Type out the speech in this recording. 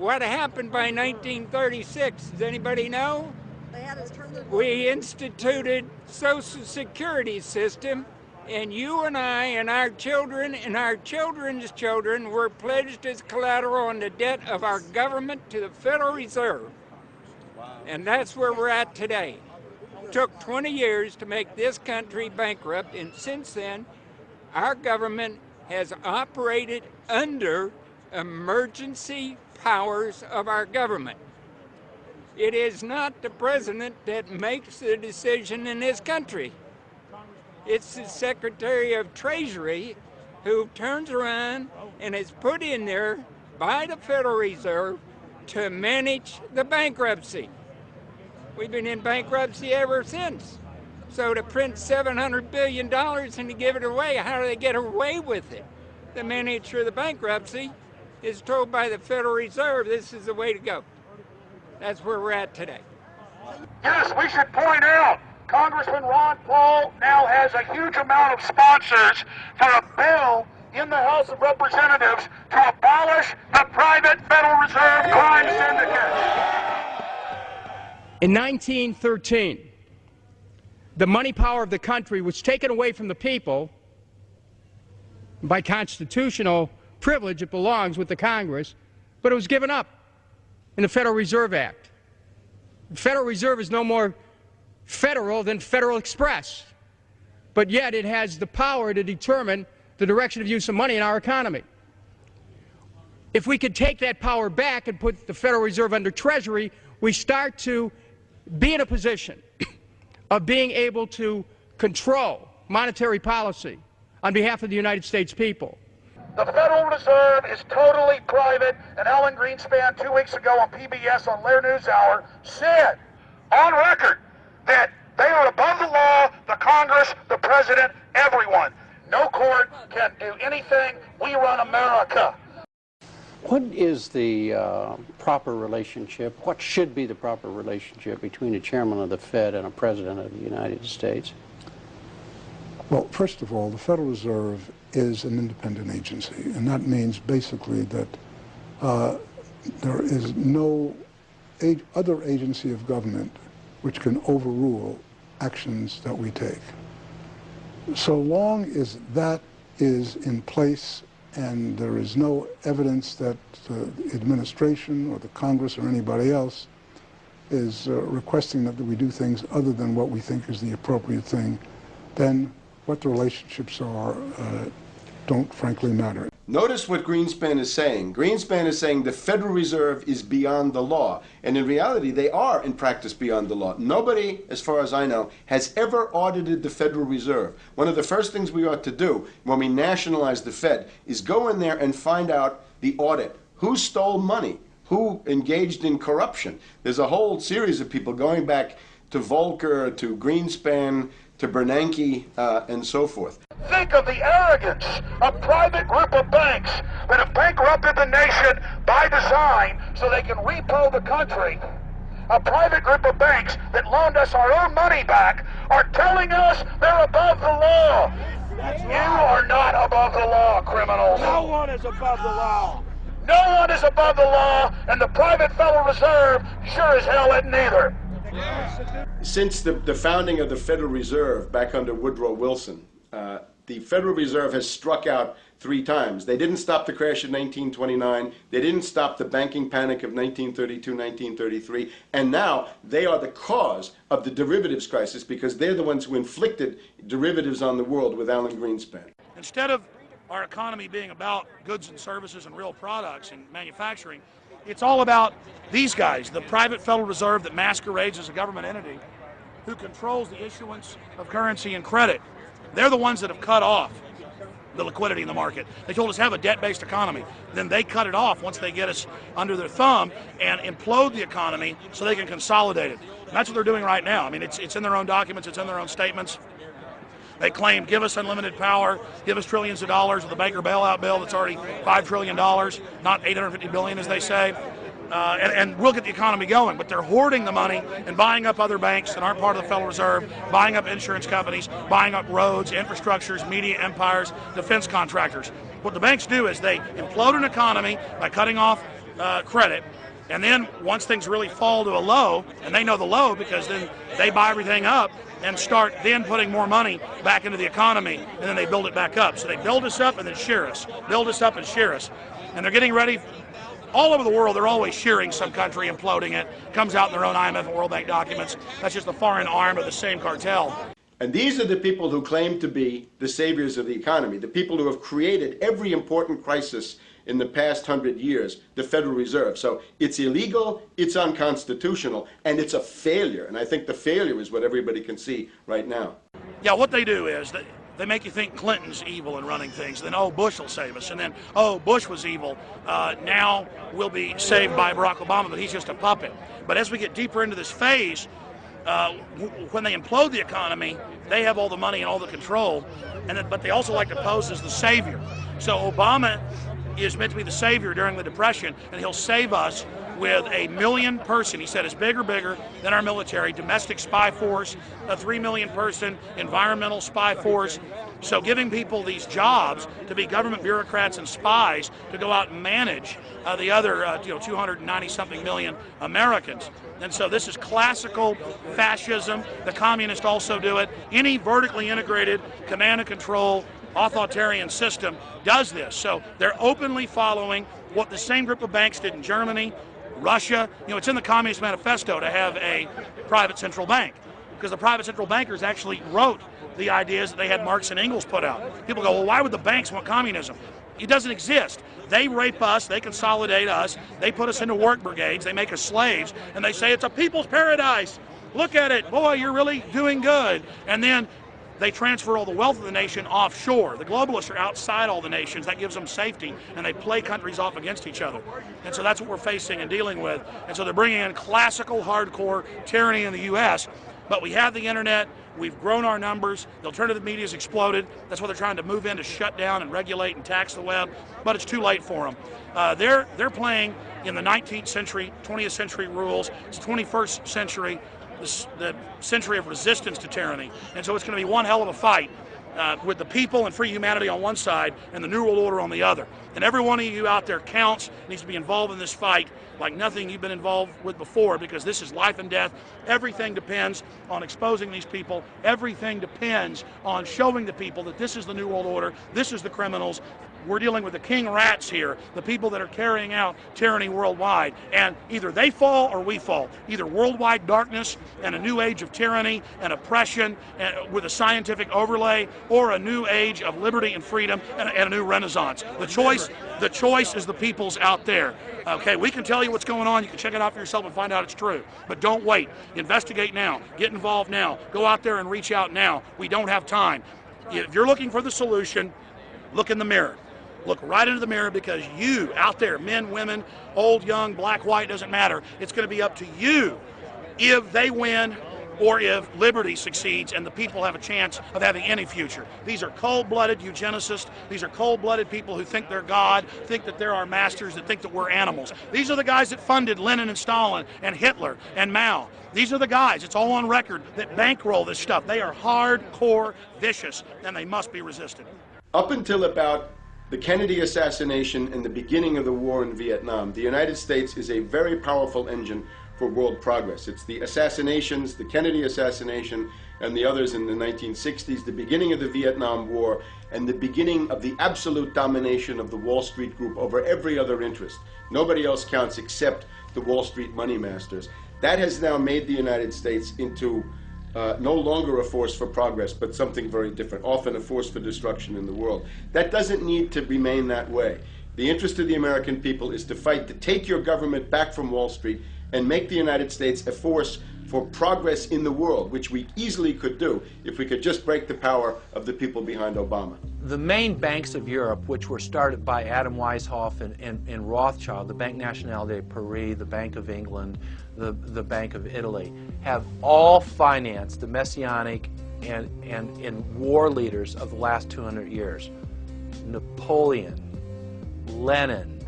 What happened by 1936? Does anybody know? They had us turn the... We instituted Social Security system, and you and I and our children and our children's children were pledged as collateral on the debt of our government to the Federal Reserve. And that's where we're at today. It took 20 years to make this country bankrupt, and since then, our government has operated under emergency powers of our government. It is not the president that makes the decision in this country. It's the Secretary of Treasury who turns around and is put in there by the Federal Reserve to manage the bankruptcy. We've been in bankruptcy ever since. So to print $700 billion and to give it away, how do they get away with it? The manager of the bankruptcy is told by the Federal Reserve this is the way to go. That's where we're at today. Yes, we should point out, Congressman Ron Paul now has a huge amount of sponsors for a bill in the House of Representatives to abolish the private Federal Reserve crime syndicate. In 1913, the money power of the country was taken away from the people. By constitutional privilege, it belongs with the Congress, but it was given up in the Federal Reserve Act. The Federal Reserve is no more federal than Federal Express, but yet it has the power to determine the direction of use of money in our economy. If we could take that power back and put the Federal Reserve under Treasury, we start to be in a position of being able to control monetary policy on behalf of the United States people. The Federal Reserve is totally private, and Alan Greenspan 2 weeks ago on PBS on Lair NewsHour said on record that they are above the law, the Congress, the President, everyone. No court can do anything. We run America. What is the proper relationship, what should be the proper relationship between a chairman of the Fed and a president of the United States? Well, first of all, the Federal Reserve is an independent agency, and that means basically that there is no other agency of government which can overrule actions that we take. So long as that is in place and there is no evidence that the administration or the Congress or anybody else is requesting that we do things other than what we think is the appropriate thing, then what the relationships are don't frankly matter. Notice what Greenspan is saying. Greenspan is saying the Federal Reserve is beyond the law. And in reality, they are in practice beyond the law. Nobody, as far as I know, has ever audited the Federal Reserve. One of the first things we ought to do when we nationalize the Fed is go in there and find out the audit. Who stole money? Who engaged in corruption? There's a whole series of people going back to Volcker, to Greenspan, to Bernanke, and so forth. Think of the arrogance of private group of banks that have bankrupted the nation by design so they can repo the country. A private group of banks that loaned us our own money back are telling us they're above the law. You are not above the law, criminals. No one is above the law. No one is above the law, and the private Federal Reserve sure as hell isn't either. Since the founding of the Federal Reserve back under Woodrow Wilson, the Federal Reserve has struck out 3 times. They didn't stop the crash of 1929. They didn't stop the banking panic of 1932, 1933. And now they are the cause of the derivatives crisis because they're the ones who inflicted derivatives on the world with Alan Greenspan. Instead of our economy being about goods and services and real products and manufacturing, it's all about these guys, the private Federal Reserve that masquerades as a government entity who controls the issuance of currency and credit. They're the ones that have cut off the liquidity in the market. They told us to have a debt-based economy. Then they cut it off once they get us under their thumb and implode the economy so they can consolidate it. And that's what they're doing right now. I mean, it's in their own documents, it's in their own statements. They claim, give us unlimited power, give us trillions of dollars with the Baker bailout bill that's already $5 trillion, not $850 billion as they say. And we'll get the economy going, but they're hoarding the money and buying up other banks that aren't part of the Federal Reserve, buying up insurance companies, buying up roads, infrastructures, media empires, defense contractors. What the banks do is they implode an economy by cutting off credit. And then once things really fall to a low, and they know the low because then they buy everything up and start then putting more money back into the economy, and then they build it back up. So they build us up and then shear us, build us up and shear us. And they're getting ready. All over the world, they're always shearing some country, imploding it. Comes out in their own IMF and World Bank documents. That's just the foreign arm of the same cartel. And these are the people who claim to be the saviors of the economy, the people who have created every important crisis in the past 100 years, the Federal Reserve. So it's illegal, it's unconstitutional, and it's a failure. And I think the failure is what everybody can see right now. Yeah, what they do is they make you think Clinton's evil in running things. Then, oh, Bush will save us. And then, oh, Bush was evil. Now we'll be saved by Barack Obama, but he's just a puppet. But as we get deeper into this phase, when they implode the economy, they have all the money and all the control, but they also like to pose as the savior. So Obama is meant to be the savior during the Depression, and he'll save us with a 1 million person, he said, is bigger than our military, domestic spy force, a 3 million person environmental spy force. So giving people these jobs to be government bureaucrats and spies to go out and manage the other 290-something million Americans. And so this is classical fascism. The communists also do it. Any vertically integrated command and control authoritarian system does this. So they're openly following what the same group of banks did in Germany, Russia. It's in the Communist Manifesto to have a private central bank, because the private central bankers actually wrote the ideas that they had Marx and Engels put out. People go, well, why would the banks want communism? It doesn't exist. They rape us, they consolidate us, they put us into work brigades, they make us slaves, and they say it's a people's paradise. Look at it, boy, you're really doing good. And then they transfer all the wealth of the nation offshore. The globalists are outside all the nations. That gives them safety, and they play countries off against each other. And so that's what we're facing and dealing with. And so they're bringing in classical, hardcore tyranny in the U.S., but we have the internet. We've grown our numbers. The alternative media has exploded. That's what they're trying to move in, to shut down and regulate and tax the web, but it's too late for them. They're playing in the 19th century, 20th century rules. It's 21st century, the century of resistance to tyranny. And so it's going to be one hell of a fight with the people and free humanity on one side and the New World Order on the other. And every one of you out there counts, needs to be involved in this fight like nothing you've been involved with before, because this is life and death. Everything depends on exposing these people. Everything depends on showing the people that this is the New World Order, this is the criminals. We're dealing with the king rats here, the people that are carrying out tyranny worldwide. And either they fall or we fall. Either worldwide darkness and a new age of tyranny and oppression with a scientific overlay, or a new age of liberty and freedom and a new renaissance. The choice is the people's out there. Okay, we can tell you what's going on. You can check it out for yourself and find out it's true. But don't wait. Investigate now. Get involved now. Go out there and reach out now. We don't have time. If you're looking for the solution, look in the mirror. Look right into the mirror, because you out there, men, women, old, young, black, white, doesn't matter. It's going to be up to you if they win or if liberty succeeds and the people have a chance of having any future. These are cold-blooded eugenicists. These are cold-blooded people who think they're God, think that they're our masters, that think that we're animals. These are the guys that funded Lenin and Stalin and Hitler and Mao. These are the guys, it's all on record, that bankroll this stuff. They are hardcore vicious, and they must be resisted. Up until about the Kennedy assassination and the beginning of the war in Vietnam, the United States is a very powerful engine for world progress. It's the assassinations, the Kennedy assassination, and the others in the 1960s, the beginning of the Vietnam War, and the beginning of the absolute domination of the Wall Street group over every other interest. Nobody else counts except the Wall Street money masters. That has now made the United States into no longer a force for progress, but something very different, often a force for destruction in the world. That doesn't need to remain that way. The interest of the American people is to fight to take your government back from Wall Street and make the United States a force for progress in the world, which we easily could do if we could just break the power of the people behind Obama. The main banks of Europe, which were started by Adam Weishaupt and Rothschild, the Banque Nationale de Paris, the Bank of England, the Bank of Italy, have all financed the messianic and war leaders of the last 200 years. Napoleon, Lenin,